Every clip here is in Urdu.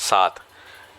7।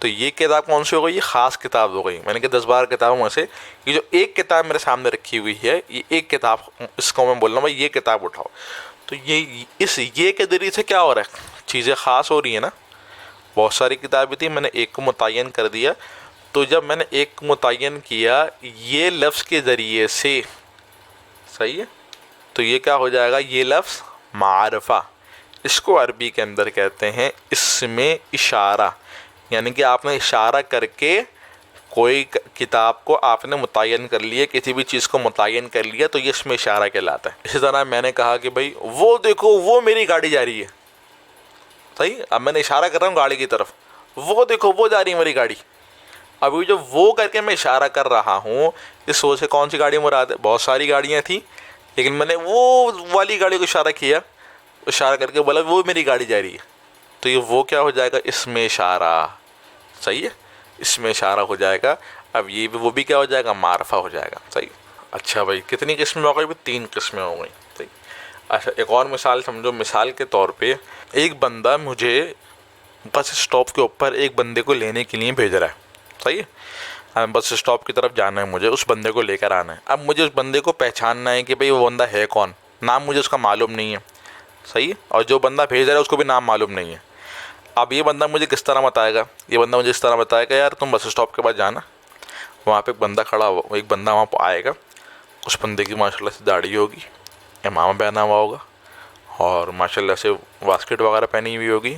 تو یہ کتاب کون سی ہو گئی؟ یہ خاص کتاب ہو گئی. میں نے کہا 10-12 کتابوں میں سے یہ جو ایک کتاب میرے سامنے رکھی ہوئی ہے، یہ ایک کتاب، اس کو میں بول رہا ہوں بھائی یہ کتاب اٹھاؤ. تو یہ کے ذریعے سے کیا ہو رہا ہے؟ چیزیں خاص ہو رہی ہیں نا. بہت ساری کتابیں تھیں، میں نے ایک کو متعین کر دیا. تو جب میں نے ایک کو متعین کیا یہ لفظ کے ذریعے سے، صحیح ہے، تو یہ کیا ہو جائے گا؟ یہ لفظ معرفہ. اس کو عربی کے اندر کہتے ہیں اسم اشارہ. یعنی کہ آپ نے اشارہ کر کے کوئی کتاب کو آپ نے متعین کر لیا، کسی بھی چیز کو متعین کر لیا، تو یہ اسم اشارہ کہلاتا ہے. اسی طرح میں نے کہا کہ بھائی وہ دیکھو وہ میری گاڑی جا رہی ہے، صحیح. اب میں نے اشارہ کر رہا ہوں گاڑی کی طرف، وہ دیکھو وہ جا رہی ہے میری گاڑی. ابھی جو وہ کر کے میں اشارہ کر رہا ہوں، اس وہ سے کون سی گاڑی مراد ہے؟ بہت ساری گاڑیاں تھیں، لیکن میں نے وہ والی گاڑی کو اشارہ کیا، اشارہ کر کے بولا وہ میری گاڑی جا رہی ہے. تو یہ وہ کیا ہو جائے گا؟ اسم اشارہ. صحیح ہے، اسم اشارہ ہو جائے گا. اب یہ بھی وہ بھی کیا ہو جائے گا؟ معرفہ ہو جائے گا. صحیح. اچھا بھائی کتنی قسمیں ہو گئی؟ 3 قسمیں ہو گئیں. صحیح. اچھا ایک اور مثال سمجھو. مثال کے طور پہ ایک بندہ مجھے بس اسٹاپ کے اوپر ایک بندے کو لینے کے لیے بھیج رہا ہے. صحیح ہے، بس اسٹاپ کی طرف جانا ہے مجھے، اس بندے کو لے کر آنا ہے. اب مجھے اس بندے کو پہچاننا ہے کہ بھئی وہ بندہ ہے کون. نام مجھے اس کا معلوم نہیں ہے، صحیح ہے، اور جو بندہ بھیج رہا ہے اس کو بھی نام معلوم نہیں ہے. اب یہ بندہ مجھے کس طرح بتائے گا؟ یہ بندہ مجھے اس طرح بتائے گا، یار تم بس اسٹاپ کے بعد جانا، وہاں پہ ایک بندہ کھڑا ہوا، ایک بندہ وہاں پہ آئے گا. اس بندے کی ماشاء اللہ سے داڑھی ہوگی، امامہ پہنا ہوا ہوگا، اور ماشاء اللہ سے واسکٹ وغیرہ پہنی ہوئی ہوگی،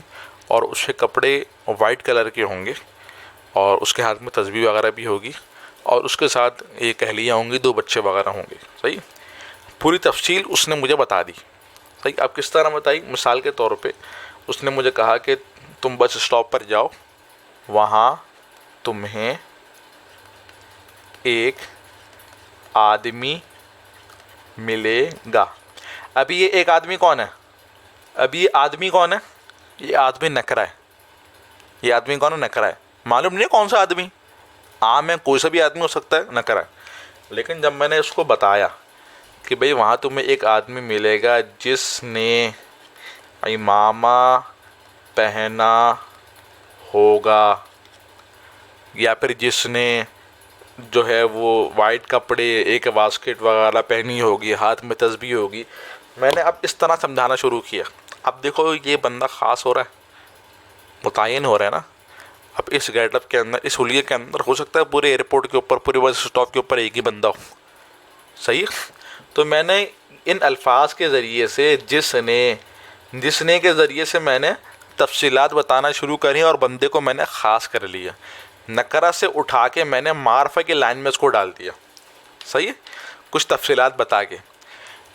اور اس کے کپڑے وائٹ کلر کے ہوں گے، اور اس کے ہاتھ میں تسبیح وغیرہ بھی ہوگی، اور اس کے ساتھ ایک اہلیہ ہوں گی، 2 بچے وغیرہ ہوں گے. صحیح. پوری تفصیل اس نے مجھے بتا دی. صحیح. اب کس طرح بتائی؟ مثال کے طور پہ اس نے مجھے کہا کہ تم بس اسٹاپ پر جاؤ، وہاں تمہیں ایک آدمی ملے گا. ابھی یہ ایک آدمی کون ہے؟ ابھی یہ آدمی کون ہے؟ یہ آدمی نکرہ ہے. یہ آدمی کون ہے؟ نکرہ ہے. معلوم نہیں کون سا آدمی، عام ہے، کوئی سا بھی آدمی ہو سکتا ہے، نکرہ ہے. لیکن جب میں نے اس کو بتایا کہ بھئی وہاں تمہیں ایک آدمی ملے گا جس نے امامہ پہنا ہوگا، یا پھر جس نے جو ہے وہ وائٹ کپڑے، ایک واسکٹ وغیرہ پہنی ہوگی، ہاتھ میں تسبیح ہوگی. میں نے اب اس طرح سمجھانا شروع کیا. اب دیکھو یہ بندہ خاص ہو رہا ہے، متعین ہو رہا ہے نا. اب اس گیٹ اپ کے اندر، اس حلیے کے اندر ہو سکتا ہے پورے ایئرپورٹ کے اوپر، پورے بس اسٹاپ کے اوپر ایک ہی بندہ ہو. صحیح. تو میں نے ان الفاظ کے ذریعے سے جس نے کے ذریعے سے میں نے تفصیلات بتانا شروع کری، اور بندے کو میں نے خاص کر لیا. نکرہ سے اٹھا کے میں نے معرفہ کی لائن میں اس کو ڈال دیا. صحیح ہے، کچھ تفصیلات بتا کے.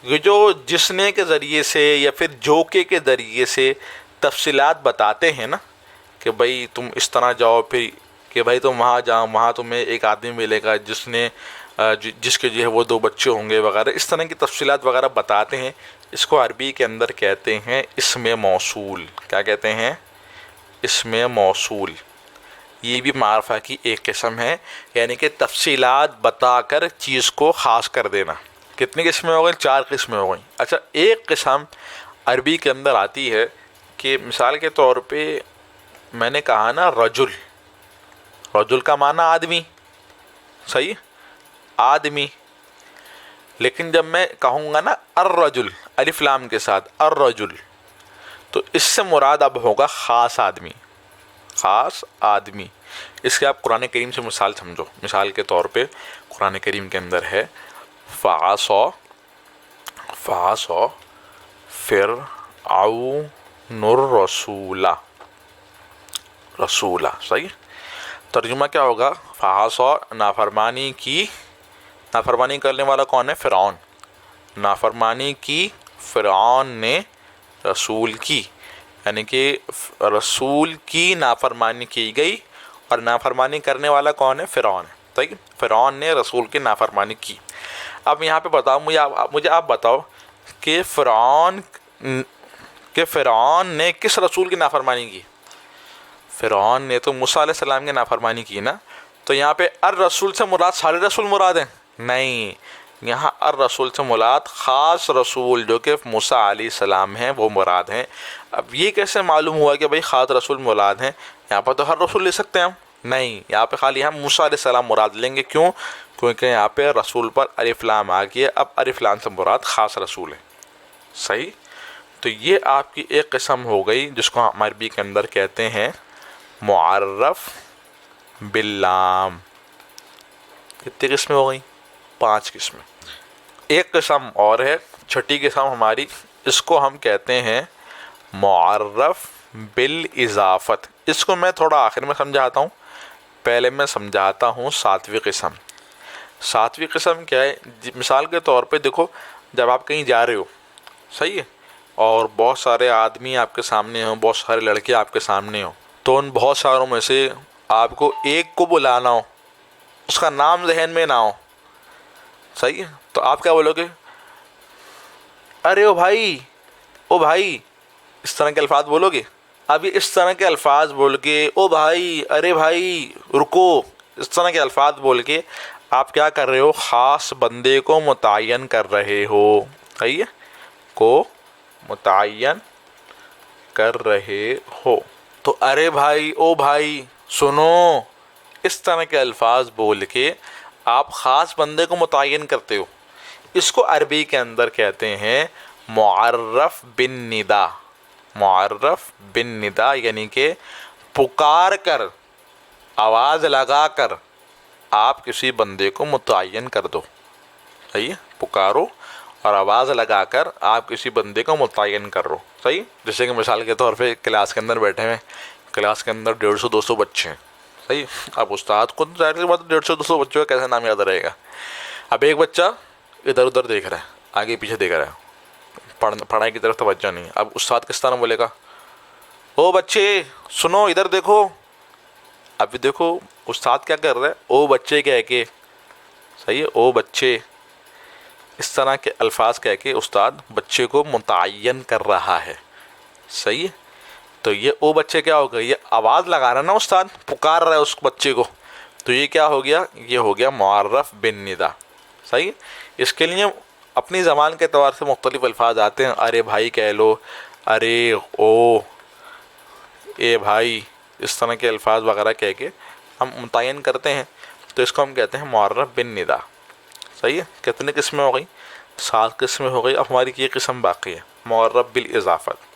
یہ جو جس نے کے ذریعے سے یا پھر جو کے ذریعے سے تفصیلات بتاتے ہیں نا، کہ بھائی تم اس طرح جاؤ، پھر کہ بھائی تم وہاں جاؤ، وہاں تمہیں ایک آدمی ملے گا جس کے جو ہے وہ 2 بچے ہوں گے وغیرہ، اس طرح کی تفصیلات وغیرہ بتاتے ہیں. اس کو عربی کے اندر کہتے ہیں اسم موصول. کیا کہتے ہیں؟ اسم موصول. یہ بھی معرفہ کی ایک قسم ہے، یعنی کہ تفصیلات بتا کر چیز کو خاص کر دینا. کتنی قسمیں ہو گئیں؟ 4 قسمیں ہو گئیں. اچھا ایک قسم عربی کے اندر آتی ہے کہ مثال کے طور پہ میں نے کہا نا رجل، رجل کا معنی آدمی. صحیح، آدمی. لیکن جب میں کہوں گا نا الرجل، الف لام کے ساتھ الرجل، تو اس سے مراد اب ہوگا خاص آدمی. خاص آدمی. اس کے آپ قرآن کریم سے مثال سمجھو. مثال کے طور پہ قرآن کریم کے اندر ہے فعصا فرعون الرسول. رسولہ. صحیح. ترجمہ کیا ہوگا؟ فعصا، نافرمانی کی. نافرمانی کرنے والا کون ہے؟ فرعون. نافرمانی کی فرعون نے رسول کی، یعنی کہ رسول کی نافرمانی کی گئی، اور نافرمانی کرنے والا کون ہے؟ فرعون. صحیح. فرعون نے رسول کی نافرمانی کی. اب یہاں پہ بتاؤ مجھے آپ بتاؤ کہ فرعون نے کس رسول کی نافرمانی کی؟ فرعون نے تو موسیٰ علیہ السلام کی نافرمانی کی نا. تو یہاں پہ الرسول سے مراد سارے رسول مراد ہیں؟ نہیں، یہاں الرسول سے مراد خاص رسول جو کہ موسیٰ علیہ السلام ہیں وہ مراد ہیں. اب یہ کیسے معلوم ہوا کہ بھئی خاص رسول مراد ہیں؟ یہاں پر تو ہر رسول لے سکتے ہیں ہم، نہیں، یہاں پہ خالی ہم موسیٰ علیہ السلام مراد لیں گے. کیوں؟ کیونکہ یہاں پہ رسول پر الف لام آ گیا. اب الف لام سے مراد خاص رسول ہے. صحیح. تو یہ آپ کی ایک قسم ہو گئی جس کو ہم عربی کے اندر کہتے ہیں معرف باللام. کتنی قسمیں ہو گئیں؟ 5 قسمیں. ایک قسم اور ہے، چھٹی قسم ہماری، اس کو ہم کہتے ہیں معرف بالاضافت. اس کو میں تھوڑا آخر میں سمجھاتا ہوں، پہلے میں سمجھاتا ہوں 7ویں قسم. 7ویں قسم کیا ہے؟ مثال کے طور پہ دیکھو، جب آپ کہیں جا رہے ہو، صحیح ہے، اور بہت سارے آدمی آپ کے سامنے ہوں، بہت سارے لڑکے آپ کے سامنے ہوں، تو ان بہت ساروں میں سے آپ کو ایک کو بلانا ہو، اس کا نام ذہن میں نہ ہو، صحیح ہے، تو آپ کیا بولو گے؟ ارے او بھائی، او بھائی، اس طرح کے الفاظ بولو گے. اب یہ اس طرح کے الفاظ بول کے، او بھائی، ارے بھائی، رکو، اس طرح کے الفاظ بول کے آپ کیا کر رہے ہو؟ خاص بندے کو متعین کر رہے ہو. صحیح ہے، کو متعین کر رہے ہو. تو ارے بھائی، او بھائی، سنو، اس طرح کے الفاظ بول کے آپ خاص بندے کو متعین کرتے ہو. اس کو عربی کے اندر کہتے ہیں معرف بالندا. معرف بالندا یعنی کہ پکار کر، آواز لگا کر آپ کسی بندے کو متعین کر دو. صحیح ہے، پکارو اور آواز لگا کر آپ کسی بندے کو متعین کر رہو. صحیح. جیسے کہ مثال کے طور پہ کلاس کے اندر بیٹھے ہیں، کلاس کے اندر 150-200 بچے ہیں. صحیح. اب استاد کو ظاہر سی بات 150-200 بچوں کا کیسے نام یاد رہے گا؟ اب ایک بچہ ادھر ادھر دیکھ رہا ہے، آگے پیچھے دیکھ رہا ہے، پڑھائی کی طرف توجہ نہیں. اب استاد کس طرح بولے گا؟ او بچے سنو، ادھر دیکھو. ابھی دیکھو استاد کیا کر رہا ہے؟ او بچے کہہ کے، صحیح ہے، او بچے، اس طرح کے الفاظ کہہ کے استاد بچے کو متعین کر رہا ہے. صحیح ہے. تو یہ او بچے کیا ہوگا؟ یہ آواز لگا رہا ہے نا، استاد پکار رہا ہے اس بچے کو، تو یہ کیا ہو گیا؟ یہ ہو گیا معرف بالندا. صحیح. اس کے لیے اپنی زبان کے اعتبار سے مختلف الفاظ آتے ہیں. ارے بھائی کہہ لو، ارے، او، اے بھائی، اس طرح کے الفاظ وغیرہ کہہ کے ہم متعین کرتے ہیں. تو اس کو ہم کہتے ہیں معرف بالندا. صحیح ہے. کتنی قسمیں ہو گئیں؟ 7 قسمیں ہو گئی. اب ہماری یہ قسم باقی ہے معرف بالاضافت.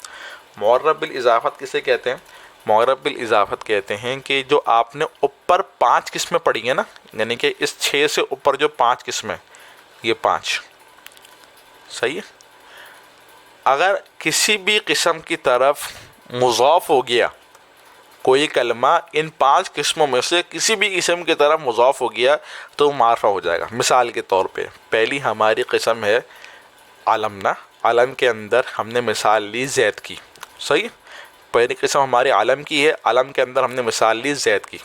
معرف بالاضافت کسے کہتے ہیں؟ معرف بالاضافت کہتے ہیں کہ جو آپ نے اوپر 5 قسمیں پڑھی ہیں نا، یعنی کہ اس 6 سے اوپر جو 5 قسمیں، یہ 5. صحیح ہے. اگر کسی بھی قسم کی طرف مضاف ہو گیا، کوئی کلمہ ان 5 قسموں میں سے کسی بھی قسم کی طرف مضاف ہو گیا تو معرفہ ہو جائے گا. مثال کے طور پہ پہلی ہماری قسم ہے علم نا. علم کے اندر ہم نے مثال لی زید کی. صحیح. پہلی قسم ہماری علم کی ہے. علم کے اندر ہم نے مثال لی زید کی.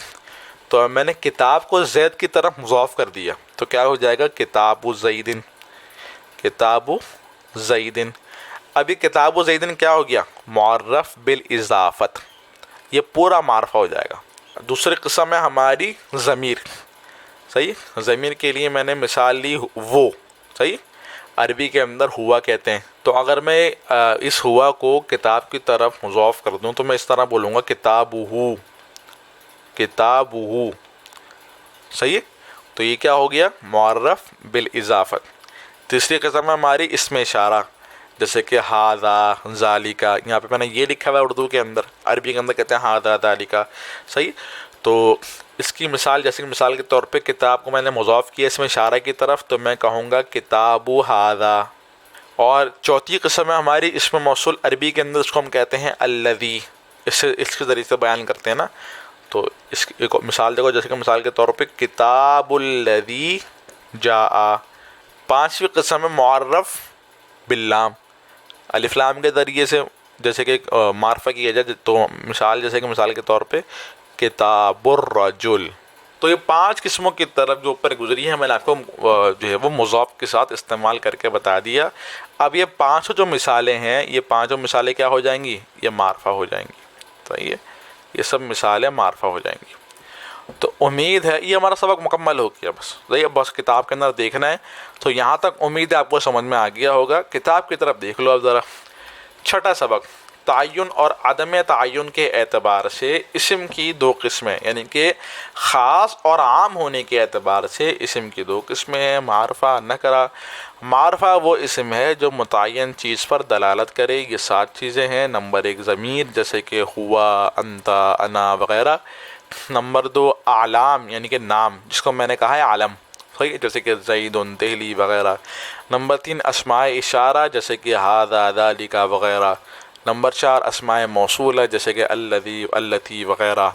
تو میں نے کتاب کو زید کی طرف مضاف کر دیا تو کیا ہو جائے گا؟ کتاب زیدن. کتاب زیدن. ابھی کتاب زیدن کیا ہو گیا؟ معرف بالاضافت. یہ پورا معرفہ ہو جائے گا. دوسری قسم ہے ہماری ضمیر. صحیح. ضمیر کے لیے میں نے مثال لی وہ. صحیح. عربی کے اندر ہوا کہتے ہیں. تو اگر میں اس ہوا کو کتاب کی طرف مضاف کر دوں تو میں اس طرح بولوں گا کتابہ. کتابہ. صحیح. تو یہ کیا ہو گیا؟ معرف بالاضافت. تیسری قسم ہے ہماری اسم اشارہ، جیسے کہ ہاذا، ذالکا. یہاں پہ میں نے یہ لکھا ہوا ہے اردو کے اندر، عربی کے اندر کہتے ہیں ہاذا ذالکا. صحیح. تو اس کی مثال، جیسے کہ مثال کے طور پہ کتاب کو میں نے مضاف کیا اسم اشارہ کی طرف تو میں کہوں گا کتاب ہاذا. اور چوتھی قسم ہے ہماری اسم موصول. عربی کے اندر اس کو ہم کہتے ہیں الذی. اس کے ذریعے سے بیان کرتے ہیں نا. تو اس کی ایک مثال دیکھو، جیسے کہ مثال کے طور پہ کتاب الذی جاء. پانچویں قسم ہے معرف باللام. الف لام کے ذریعے سے جیسے کہ معرفہ کیا جائے تو مثال، جیسے کہ مثال کے طور پہ کتاب الرجل. تو یہ 5 قسموں کی طرف جو اوپر گزری ہے میں نے آپ کو جو ہے وہ مضاف کے ساتھ استعمال کر کے بتا دیا. اب یہ 5 جو مثالیں ہیں، یہ 5 مثالیں کیا ہو جائیں گی؟ یہ معرفہ ہو جائیں گی. صحیح ہے. یہ سب مثالیں معرفہ ہو جائیں گی. تو امید ہے یہ ہمارا سبق مکمل ہو گیا. بس کتاب کے اندر دیکھنا ہے. تو یہاں تک امید ہے آپ کو سمجھ میں آ گیا ہوگا. کتاب کی طرف دیکھ لو اب ذرا. چھٹا سبق تعین اور عدم تعین کے اعتبار سے اسم کی دو قسمیں، یعنی کہ خاص اور عام ہونے کے اعتبار سے اسم کی دو قسمیں ہیں، معرفہ، نکرہ۔ معرفہ وہ اسم ہے جو متعین چیز پر دلالت کرے، یہ 7 چیزیں ہیں۔ نمبر 1 ضمیر، جیسے کہ ہوا، انتا، انا وغیرہ۔ نمبر 2 اعلام، یعنی کہ نام، جس کو میں نے کہا ہے علم، صحیح، جیسے کہ زید، دہلی وغیرہ۔ نمبر 3 اسماء اشارہ، جیسے کہ ھذا، ذالک وغیرہ۔ نمبر 4 اسماء موصولہ، جیسے کہ الذی، التی وغیرہ۔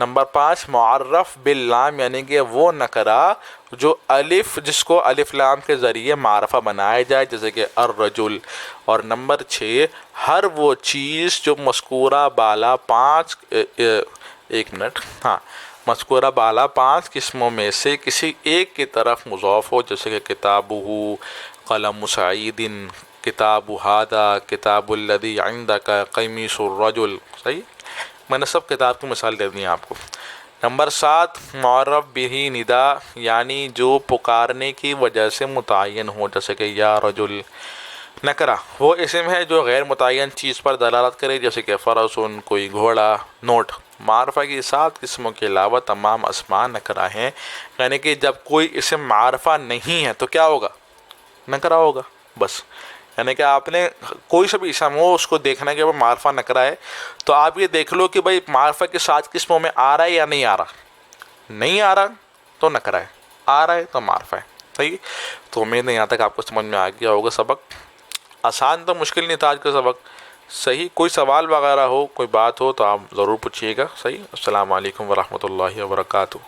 نمبر 5 معرف باللام، یعنی کہ وہ نکرہ جو الف، جس کو الف لام کے ذریعے معرفہ بنایا جائے، جیسے کہ الرجل۔ اور نمبر 6 ہر وہ چیز جو مذکورہ بالا 5 قسموں میں سے کسی ایک کی طرف مضاف ہو، جیسے کہ کتابہ، قلم سعید، کتاب ھذا، کتاب الذی عندک، قمیص الرجل، صحیح۔ میں نے سب کتاب کی مثال دے دی ہیں آپ کو۔ نمبر 7 معرف بہ ندا، یعنی جو پکارنے کی وجہ سے متعین ہو، جیسے کہ یا رجل۔ نکرہ وہ اسم ہے جو غیر متعین چیز پر دلالت کرے، جیسے کہ فرسن، کوئی گھوڑا۔ نوٹ: معرفہ کی 7 قسموں کے علاوہ تمام اسماء نکرہ ہیں، یعنی کہ جب کوئی اسم معرفہ نہیں ہے تو کیا ہوگا؟ نکرہ ہوگا، بس۔ یعنی کہ آپ نے کوئی سا بھی اسم ہو، اس کو دیکھنا کہ وہ معرفہ نکرہ ہے، تو آپ یہ دیکھ لو کہ بھائی معرفہ کی 7 قسموں میں آ رہا ہے یا نہیں آ رہا۔ نہیں آ رہا تو نکرہ ہے، آ رہا ہے تو معرفہ ہے، صحیح۔ تو امید ہے یہاں تک آپ کو سمجھ میں آ گیا ہوگا سبق۔ آسان تو مشکل نہیں تھا آج کا سبق، صحیح۔ کوئی سوال وغیرہ ہو، کوئی بات ہو تو آپ ضرور پوچھیے گا، صحیح۔ السلام علیکم ورحمۃ اللہ وبرکاتہ۔